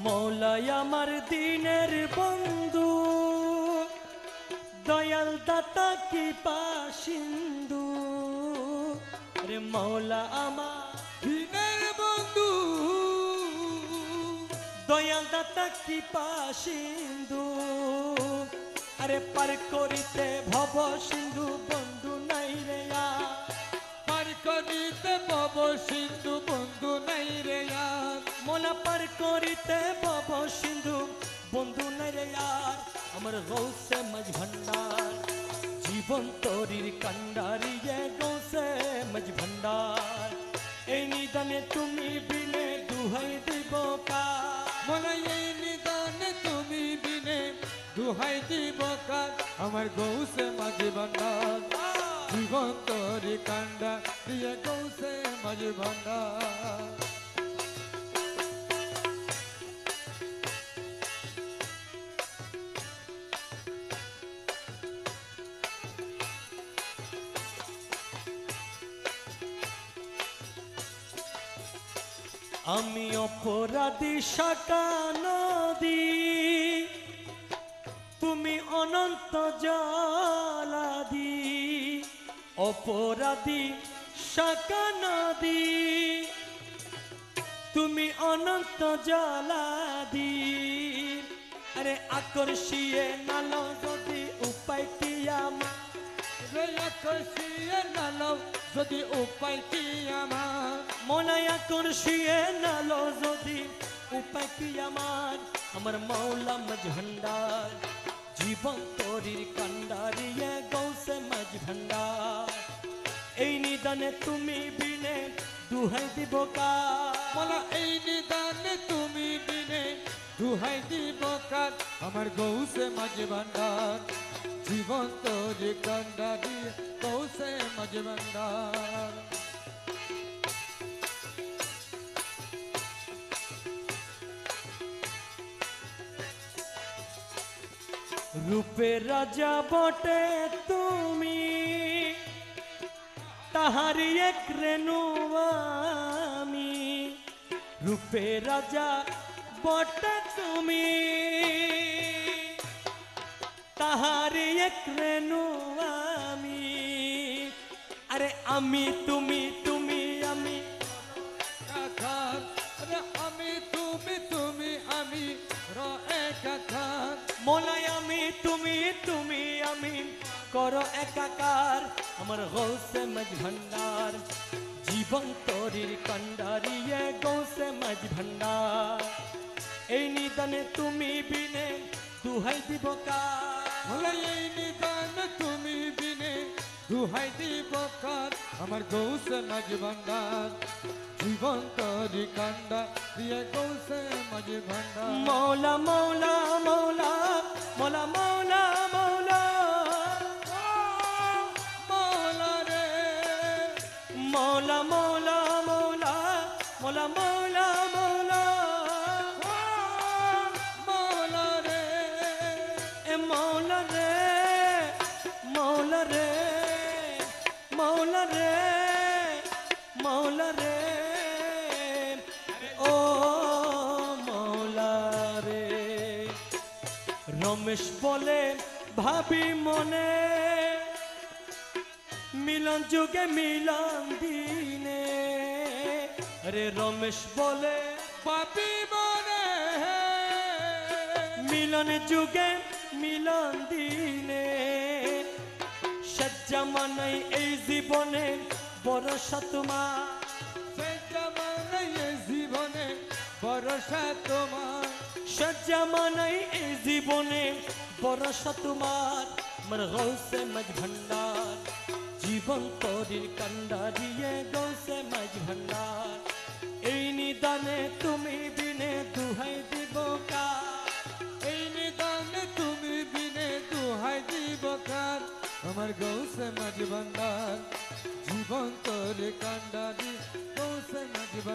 মৌলাই আমার দিনের বন্ধু, দয়াল দাতা কৃপা সিন্ধু। রে মৌলা আমার দিনের বন্ধু, দয়াল দাতা কৃপা সিন্ধু। আরে পার করিতে ভব সিন্ধু বন্ধু নাই রে আর। পার করিতে ভব সিন্ধু বন্ধু নাই রে আর। মোলা পার করিতে ভব সিন্ধু বন্ধু নাই রে আর। আমার গৌসে মাঝ ভান্ডার, জীবন তরির কান্ডারি যে গৌসে মাঝ ভান্ডার। এই নিদানে তুমি বিনে দুহাই দিব কার। মোলা এই নিদানে তুমি বিনে দুহাই দিব কার। আমার গৌসে মাঝি ভান্ডার, জীবন তরি কান্ডা দিয়ে গৌসে মাঝি ভান্ডার। আমি অপরাধী শাখা নদী, তুমি অনন্ত জলাদি। অপরাধী শাখা নদী, তুমি অনন্ত জলাদি। আরে আকর্ষিয়ে নালো যদি উপায় কি আমার। আকর্ষিয়ে নালো যদি উপায় কি আমার। মনে আকর্ষিয়ে নালো যদি উপায় কি আমার। আমার মৌলা মাঝ ভান্ডার, জীবন তরির কান্ডারিয়ে গৌসে মাঝ ভান্ডার। এই নিদানে তুমি বিনে দুহাই দিব কার। মোলা এই নিদানে তুমি বিনে দুহাই দিব কার। আমার গৌসে মাঝি ভান্ডার, জীবন তরি কান্ডা দিয়ে গৌসে মাঝি ভান্ডার। রূপের রাজা বটে তুমি, তাহারি এক রেণু আমি। রূপের রাজা বটে তুমি, তাহারি এক রেণু আমি। আরে আমি তুমি তুমি আমি একাকার। আরে আমি তুমি তুমি আমি র একাকার। মোলাই আমি তুমি তুমি আমি করো একাকার। আমার গৌসে মাঝ ভান্ডার, জীবন তরির কান্ডারিয়ে গৌসে মাঝ ভান্ডার। এই নিদানে তুমি বিনে দুহাই দিব কার। মোলা এই নিদানে তুমি বিনে দুহাই দিব কার। আমার গৌসে মাঝি ভান্ডার, জীবন তরি কান্ডা দিয়ে গৌসে মাঝি ভান্ডার। মৌলা মৌলা মৌলা মৌলা মৌলা মৌলা মৌলা রে মৌলা মৌলা মৌলা মৌলা মৌলা মৌলা মৌলা রে এ মৌলা রে মৌলা রে মৌলা রে মৌলা রে ও মৌলা রে। রমেশ বলে ভাবি মনে, মিলন যুগে মিলন দিনে। রে রমেশ বলে পাপি মনে মিলন যুগে মিলন দিনে। সজ্জা মানাই এই জীবনে বরসা তোমার। সে জামানে এই জীবনে ভরসা তোমার। সজ্জা মানাই এই জীবনে বরসা তোমার। আমার গৌসে মাঝ ভান্ডার, জীবন তরির কান্ডারিয়ে গৌসে মাঝ ভান্ডার। এই নিদানে তুমি বিনে দুহাই দিব কার। এই নিদানে তুমি বিনে দুহাই দিব কার। আমার গৌসে মাঝি ভান্ডার, জীবন তরি কান্ডা দি গৌসে মাঝি ভান্ডার।